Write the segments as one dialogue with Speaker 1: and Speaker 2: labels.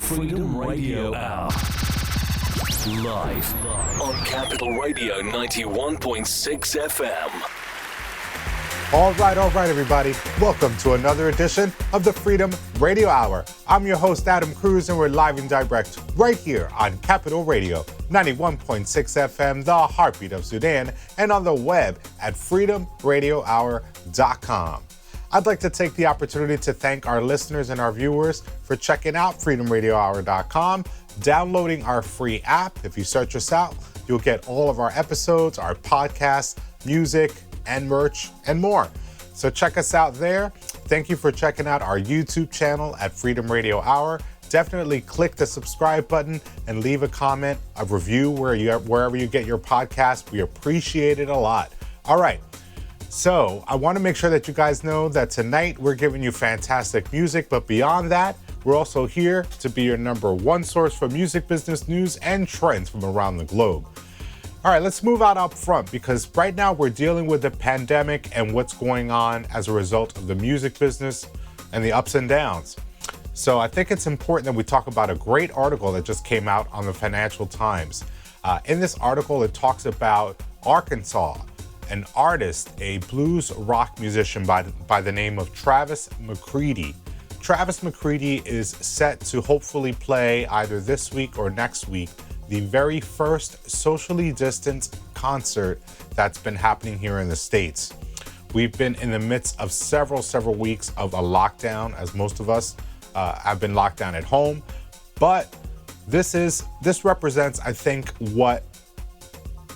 Speaker 1: Freedom Radio Hour. Live on Capital Radio 91.6 FM.
Speaker 2: All right, everybody. Welcome to another edition of the Freedom Radio Hour. I'm your host, Adam Cruz, and we're live and direct right here on Capital Radio 91.6 FM, the Heartbeat of Sudan, and on the web at freedomradiohour.com. I'd like to take the opportunity to thank our listeners and our viewers for checking out freedomradiohour.com, downloading our free app. If you search us out, you'll get all of our episodes, our podcasts, music, and merch, and more. So check us out there. Thank you for checking out our YouTube channel at Freedom Radio Hour. Definitely click the subscribe button and leave a comment, a review wherever you get your podcast. We appreciate it a lot. All right. So I want to make sure that you guys know that tonight we're giving you fantastic music, but beyond that, we're also here to be your number one source for music business news and trends from around the globe. All right, let's move out up front because right now we're dealing with the pandemic and what's going on as a result of the music business and the ups and downs. So I think it's important that we talk about a great article that just came out on the Financial Times. In this article, it talks about Arkansas, an artist, a blues rock musician by the name of Travis McCready. Travis McCready is set to hopefully play either this week or next week the very first socially distanced concert that's been happening here in the States. We've been in the midst of several weeks of a lockdown, as most of us have been locked down at home. But this represents, I think, what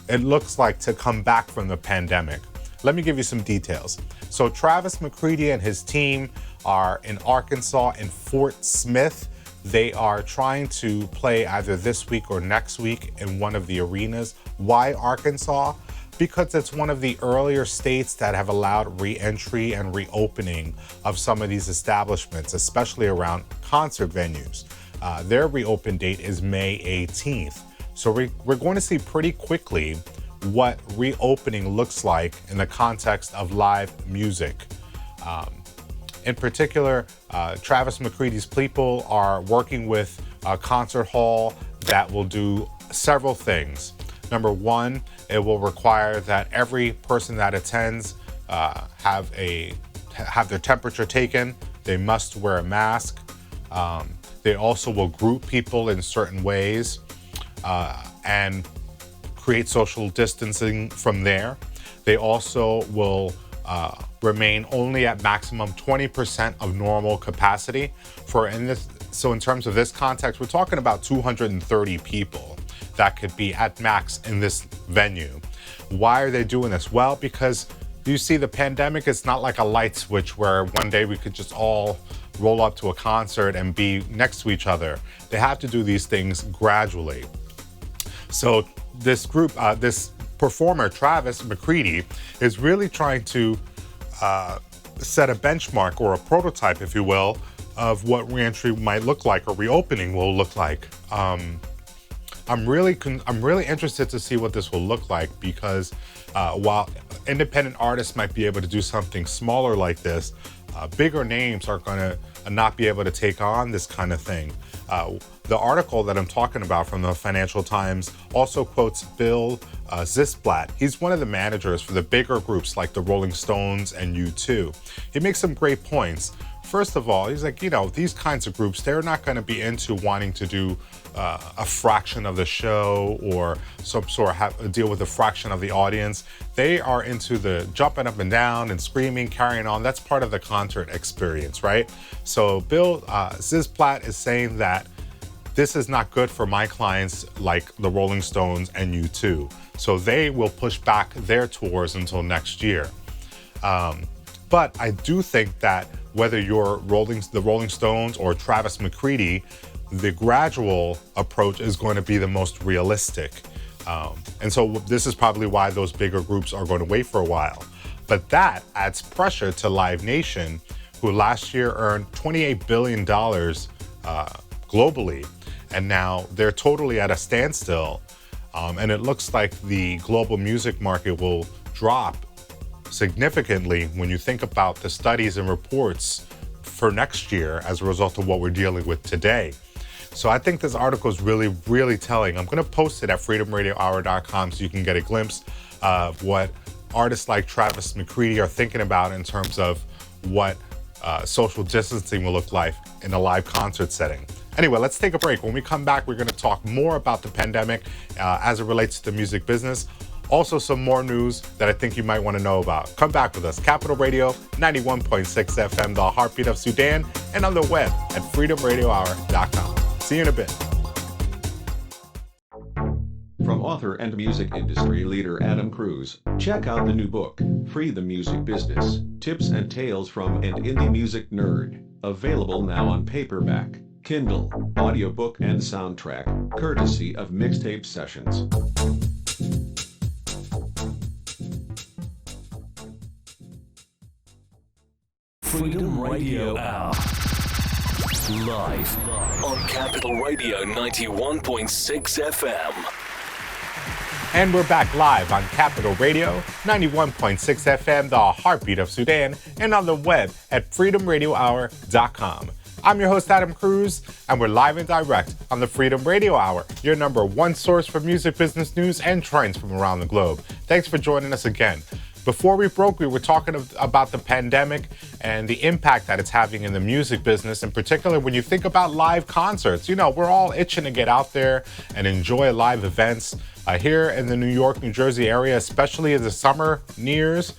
Speaker 2: it looks like to come back from the pandemic. Let me give you some details. So Travis McCready and his team are in Arkansas in Fort Smith. They are trying to play either this week or next week in one of the arenas. Why Arkansas? Because it's one of the earlier states that have allowed re-entry and reopening of some of these establishments, especially around concert venues. Their reopen date is May 18th. So we're going to see pretty quickly what reopening looks like in the context of live music. In particular, Travis McCready's people are working with a concert hall that will do several things. Number one, it will require that every person that attends have their temperature taken. They must wear a mask. They also will group people in certain ways and create social distancing from there. They also will remain only at maximum 20% of normal capacity. So in terms of this context, we're talking about 230 people that could be at max in this venue. Why are they doing this? Well, because you see, the pandemic is not like a light switch where one day we could just all roll up to a concert and be next to each other. They have to do these things gradually. So this group, this performer, Travis McCready, is really trying to set a benchmark or a prototype, if you will, of what reentry might look like or reopening will look like. I'm really interested to see what this will look like because while independent artists might be able to do something smaller like this, bigger names are going to not be able to take on this kind of thing. The article that I'm talking about from the Financial Times also quotes Bill Zisblatt. He's one of the managers for the bigger groups like the Rolling Stones and U2. He makes some great points. First of all, he's like, these kinds of groups, they're not going to be into wanting to do a fraction of the show or some sort of deal with a fraction of the audience. They are into the jumping up and down and screaming, carrying on. That's part of the concert experience, right? So Bill Zisblatt is saying that this is not good for my clients like the Rolling Stones and U2. So they will push back their tours until next year. But I do think that whether you're the Rolling Stones or Travis McCready, the gradual approach is going to be the most realistic. And so this is probably why those bigger groups are going to wait for a while. But that adds pressure to Live Nation, who last year earned $28 billion globally. And now they're totally at a standstill. And it looks like the global music market will drop significantly when you think about the studies and reports for next year as a result of what we're dealing with today. So I think this article is really, really telling. I'm going to post it at freedomradiohour.com so you can get a glimpse of what artists like Travis McCready are thinking about in terms of what social distancing will look like in a live concert setting. Anyway, let's take a break. When we come back, we're going to talk more about the pandemic as it relates to the music business. Also, some more news that I think you might want to know about. Come back with us. Capital Radio, 91.6 FM, the Heartbeat of Sudan, and on the web at freedomradiohour.com. See you in a bit.
Speaker 3: From author and music industry leader Adam Cruz, check out the new book, Free the Music Business, Tips and Tales from an Indie Music Nerd. Available now on paperback, Kindle, audiobook and soundtrack, courtesy of Mixtape Sessions.
Speaker 1: Freedom Radio Hour. Live on Capital Radio 91.6 FM.
Speaker 2: And we're back live on Capital Radio, 91.6 FM, the Heartbeat of Sudan, and on the web at freedomradiohour.com. I'm your host, Adam Cruz, and we're live and direct on the Freedom Radio Hour, your number one source for music business news and trends from around the globe. Thanks for joining us again. Before we broke, we were talking about the pandemic and the impact that it's having in the music business, in particular when you think about live concerts. You know, we're all itching to get out there and enjoy live events. Here in the New York, New Jersey area, especially as the summer nears,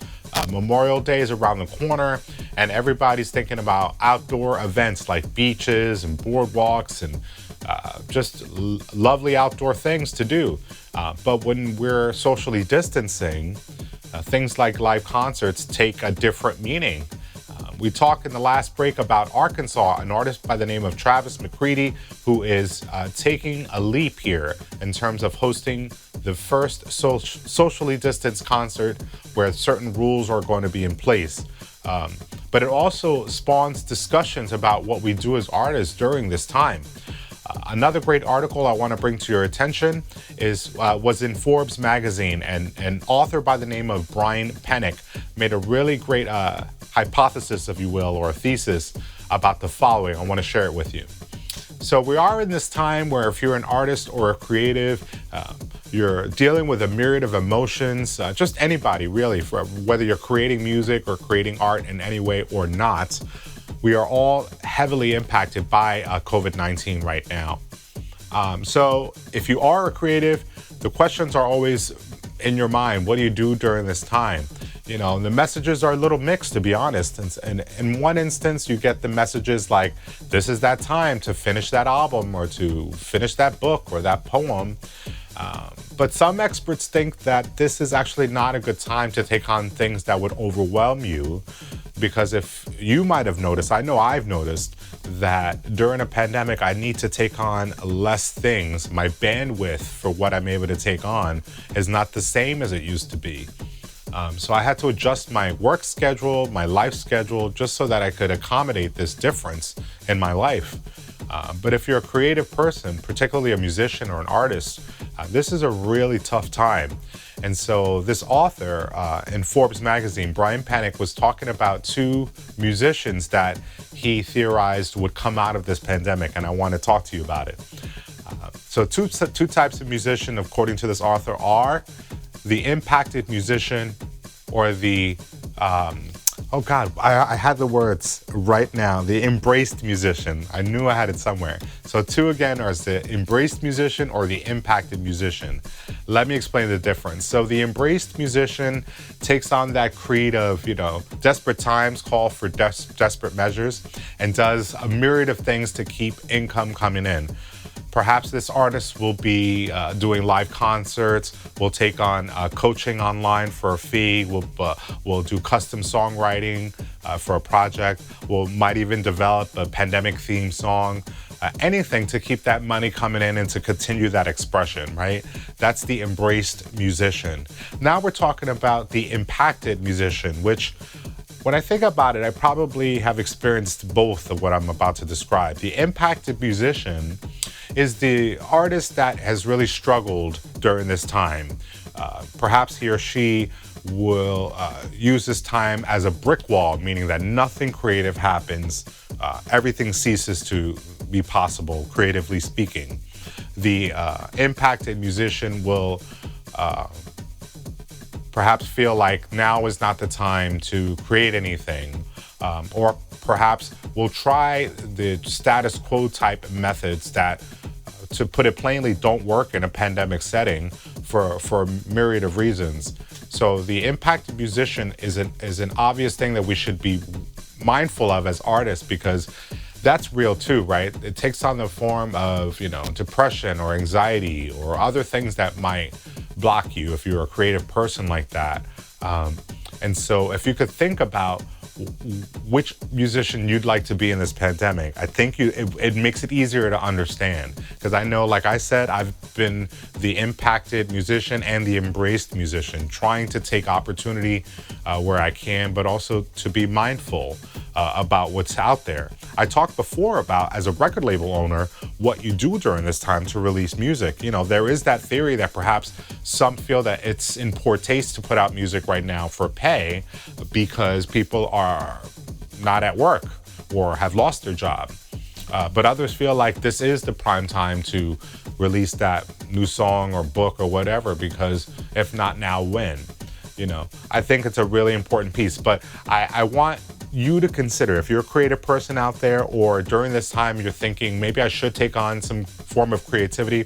Speaker 2: Memorial Day is around the corner, and everybody's thinking about outdoor events like beaches and boardwalks and just lovely outdoor things to do. But when we're socially distancing, things like live concerts take a different meaning. We talked in the last break about Arkansas, an artist by the name of Travis McCready, who is taking a leap here in terms of hosting the first socially distanced concert where certain rules are going to be in place. But it also spawns discussions about what we do as artists during this time. Another great article I want to bring to your attention was in Forbes magazine, and an author by the name of Brian Pennick made a really great hypothesis, if you will, or a thesis about the following. I want to share it with you. So we are in this time where if you're an artist or a creative, you're dealing with a myriad of emotions, just anybody really, for whether you're creating music or creating art in any way or not. We are all heavily impacted by COVID-19 right now. So if you are a creative, the questions are always in your mind. What do you do during this time? You know, the messages are a little mixed, to be honest. And in one instance, you get the messages like, this is that time to finish that album or to finish that book or that poem. But some experts think that this is actually not a good time to take on things that would overwhelm you. Because if you might have noticed, I know I've noticed that during a pandemic, I need to take on less things. My bandwidth for what I'm able to take on is not the same as it used to be. So I had to adjust my work schedule, my life schedule, just so that I could accommodate this difference in my life. But if you're a creative person, particularly a musician or an artist, this is a really tough time. And so this author in Forbes magazine, Brian Pennick, was talking about two musicians that he theorized would come out of this pandemic, and I want to talk to you about it. So two types of musician, according to this author, are the impacted musician or the, I had the words right now, the embraced musician. I knew I had it somewhere. So two again are the embraced musician or the impacted musician. Let me explain the difference. So the embraced musician takes on that creed of, desperate times call for desperate measures and does a myriad of things to keep income coming in. Perhaps this artist will be doing live concerts, will take on coaching online for a fee, will do custom songwriting for a project, might even develop a pandemic theme song, anything to keep that money coming in and to continue that expression, right? That's the embraced musician. Now we're talking about the impacted musician, which when I think about it, I probably have experienced both of what I'm about to describe. The impacted musician is the artist that has really struggled during this time. Perhaps he or she will use this time as a brick wall, meaning that nothing creative happens. Everything ceases to be possible, creatively speaking. The impacted musician will perhaps feel like now is not the time to create anything, or perhaps will try the status quo type methods that, to put it plainly, don't work in a pandemic setting for a myriad of reasons. So the impacted musician is an obvious thing that we should be mindful of as artists, because that's real too, right? It takes on the form of, depression or anxiety or other things that might block you if you're a creative person like that. And so if you could think about which musician you'd like to be in this pandemic, I think it makes it easier to understand. Because I know, like I said, I've been the impacted musician and the embraced musician, trying to take opportunity where I can, but also to be mindful about what's out there. I talked before about, as a record label owner, what you do during this time to release music. There is that theory that perhaps some feel that it's in poor taste to put out music right now for pay because people are not at work or have lost their job. But others feel like this is the prime time to release that new song or book or whatever, because if not now, when? I think it's a really important piece. But I want you to consider, if you're a creative person out there, or during this time you're thinking, maybe I should take on some form of creativity,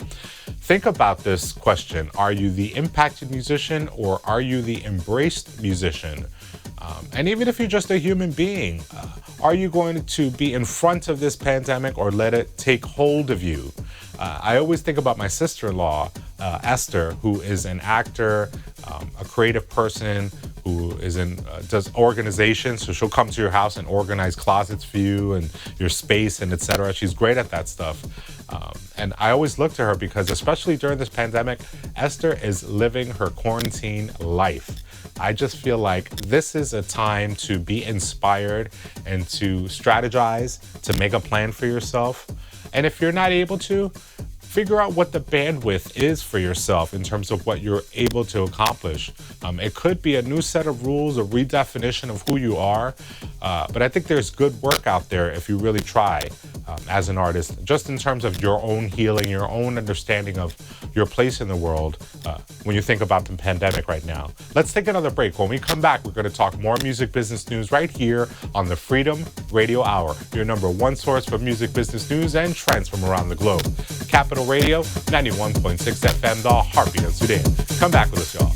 Speaker 2: think about this question. Are you the impacted musician, or are you the embraced musician? And even if you're just a human being, are you going to be in front of this pandemic or let it take hold of you? I always think about my sister-in-law, Esther, who is an actor, a creative person, who does organization. So she'll come to your house and organize closets for you and your space and etc. She's great at that stuff. And I always look to her because, especially during this pandemic, Esther is living her quarantine life. I just feel like this is a time to be inspired and to strategize, to make a plan for yourself. And if you're not able to, figure out what the bandwidth is for yourself in terms of what you're able to accomplish. It could be a new set of rules, a redefinition of who you are, but I think there's good work out there if you really try as an artist, just in terms of your own healing, your own understanding of your place in the world when you think about the pandemic right now. Let's take another break. When we come back, we're going to talk more music business news right here on the Freedom Radio Hour, your number one source for music business news and trends from around the globe. Capital Radio, 91.6 FM, the Heartbeat of Sudan. Come back with us, y'all.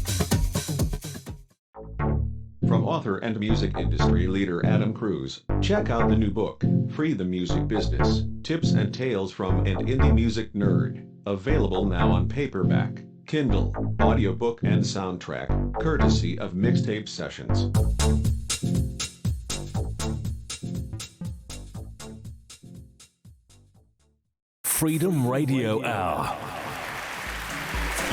Speaker 3: From author and music industry leader Adam Cruz, check out the new book, Free the Music Business, Tips and Tales from an Indie Music Nerd. Available now on paperback, Kindle, audiobook, and soundtrack, courtesy of Mixtape Sessions.
Speaker 1: Freedom Radio Hour.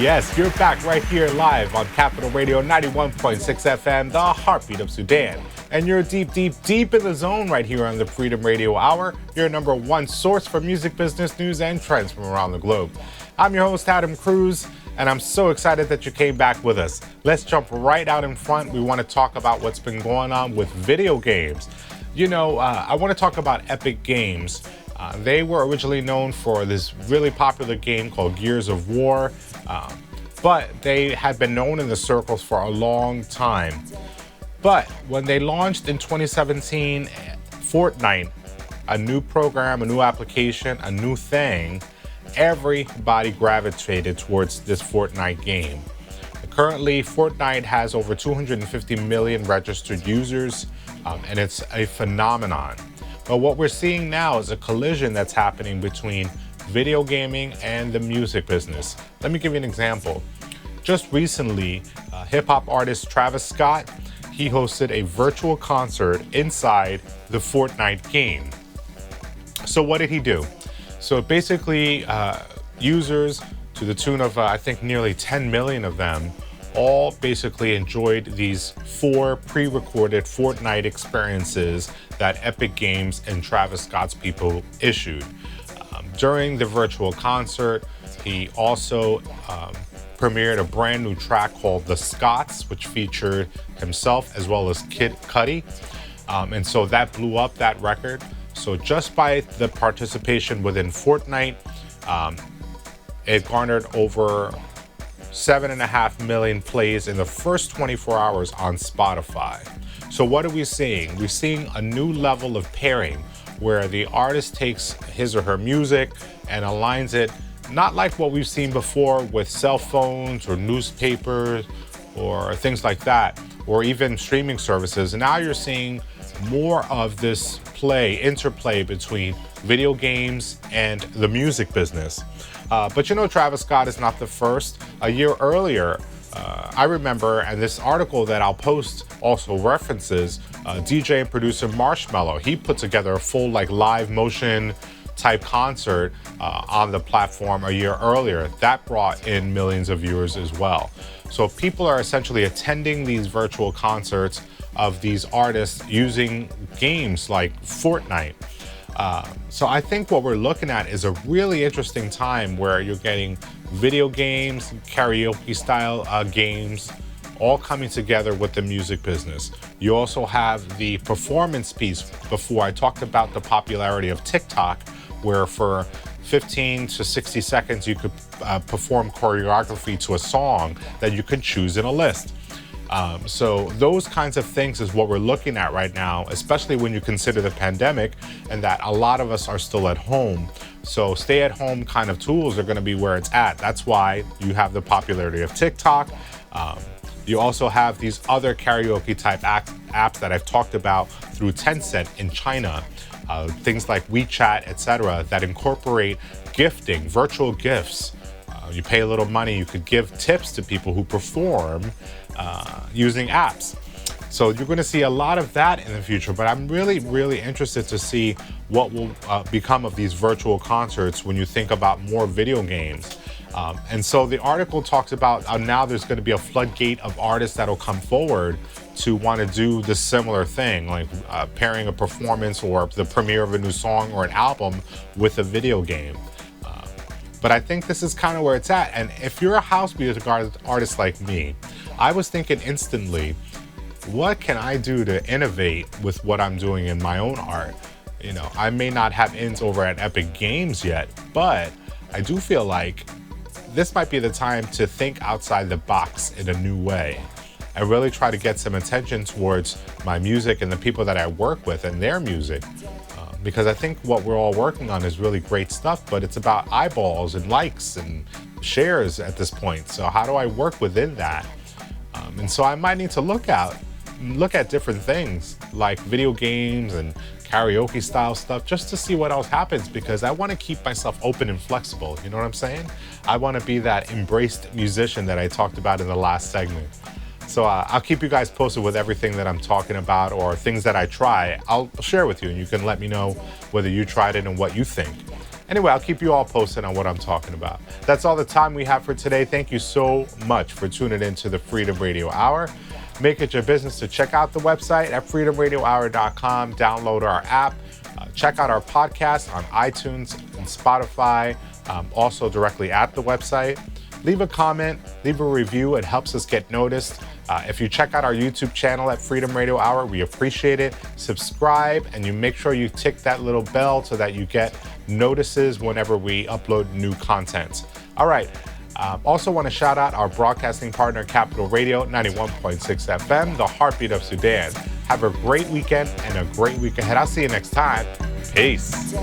Speaker 2: Yes, you're back right here live on Capital Radio 91.6 FM, the Heartbeat of Sudan. And you're deep, deep, deep in the zone right here on the Freedom Radio Hour, your number one source for music business news and trends from around the globe. I'm your host, Adam Cruz, and I'm so excited that you came back with us. Let's jump right out in front. We want to talk about what's been going on with video games. I want to talk about Epic Games. They were originally known for this really popular game called Gears of War, but they had been known in the circles for a long time. But when they launched in 2017, Fortnite, a new program, a new application, a new thing, everybody gravitated towards this Fortnite game. Currently, Fortnite has over 250 million registered users, and it's a phenomenon. But what we're seeing now is a collision that's happening between video gaming and the music business. Let me give you an example. Just recently, hip-hop artist Travis Scott, he hosted a virtual concert inside the Fortnite game. So what did he do? So basically, users to the tune of, I think, nearly 10 million of them, all basically enjoyed these 4 pre-recorded Fortnite experiences that Epic Games and Travis Scott's people issued. During the virtual concert, he also premiered a brand new track called The Scotts, which featured himself as well as Kid Cudi. And so that blew up that record. So just by the participation within Fortnite, it garnered over 7.5 million plays in the first 24 hours on Spotify. So what are we seeing? We're seeing a new level of pairing where the artist takes his or her music and aligns it, not like what we've seen before with cell phones or newspapers or things like that, or even streaming services. And now you're seeing more of this interplay between video games and the music business. But you know, Travis Scott is not the first. A year earlier, I remember, and this article that I'll post also references DJ and producer Marshmello. He put together a full live motion type concert on the platform a year earlier. That brought in millions of viewers as well. So people are essentially attending these virtual concerts of these artists using games like Fortnite. So I think what we're looking at is a really interesting time where you're getting video games, karaoke style games, all coming together with the music business. You also have the performance piece. Before, I talked about the popularity of TikTok, where for 15 to 60 seconds you could perform choreography to a song that you could choose in a list. So those kinds of things is what we're looking at right now, especially when you consider the pandemic and that a lot of us are still at home. So stay-at-home kind of tools are going to be where it's at. That's why you have the popularity of TikTok. You also have these other karaoke type apps that I've talked about through Tencent in China. Things like WeChat, etc., that incorporate gifting, virtual gifts. You pay a little money, you could give tips to people who perform using apps. So you're going to see a lot of that in the future, but I'm really, really interested to see what will become of these virtual concerts when you think about more video games. And so the article talks about now there's going to be a floodgate of artists that'll come forward to want to do this similar thing, like pairing a performance or the premiere of a new song or an album with a video game. But I think this is kind of where it's at. And if you're a house music artist like me, I was thinking instantly, what can I do to innovate with what I'm doing in my own art? You know, I may not have ins over at Epic Games yet, but I do feel like this might be the time to think outside the box in a new way. I really try to get some attention towards my music and the people that I work with and their music. Because I think what we're all working on is really great stuff, but it's about eyeballs and likes and shares at this point. So how do I work within that? And so I might need to look at different things like video games and karaoke style stuff just to see what else happens, because I want to keep myself open and flexible. You know what I'm saying? I want to be that embraced musician that I talked about in the last segment. So I'll keep you guys posted with everything that I'm talking about or things that I try. I'll share with you and you can let me know whether you tried it and what you think. Anyway, I'll keep you all posted on what I'm talking about. That's all the time we have for today. Thank you so much for tuning in to the Freedom Radio Hour. Make it your business to check out the website at freedomradiohour.com. Download our app. Check out our podcast on iTunes and Spotify, also directly at the website. Leave a comment, leave a review. It helps us get noticed. If you check out our YouTube channel at Freedom Radio Hour, we appreciate it. Subscribe, and you make sure you tick that little bell so that you get notices whenever we upload new content. All right. Also want to shout out our broadcasting partner, Capital Radio, 91.6 FM, the Heartbeat of Sudan. Have a great weekend and a great week ahead. I'll see you next time. Peace.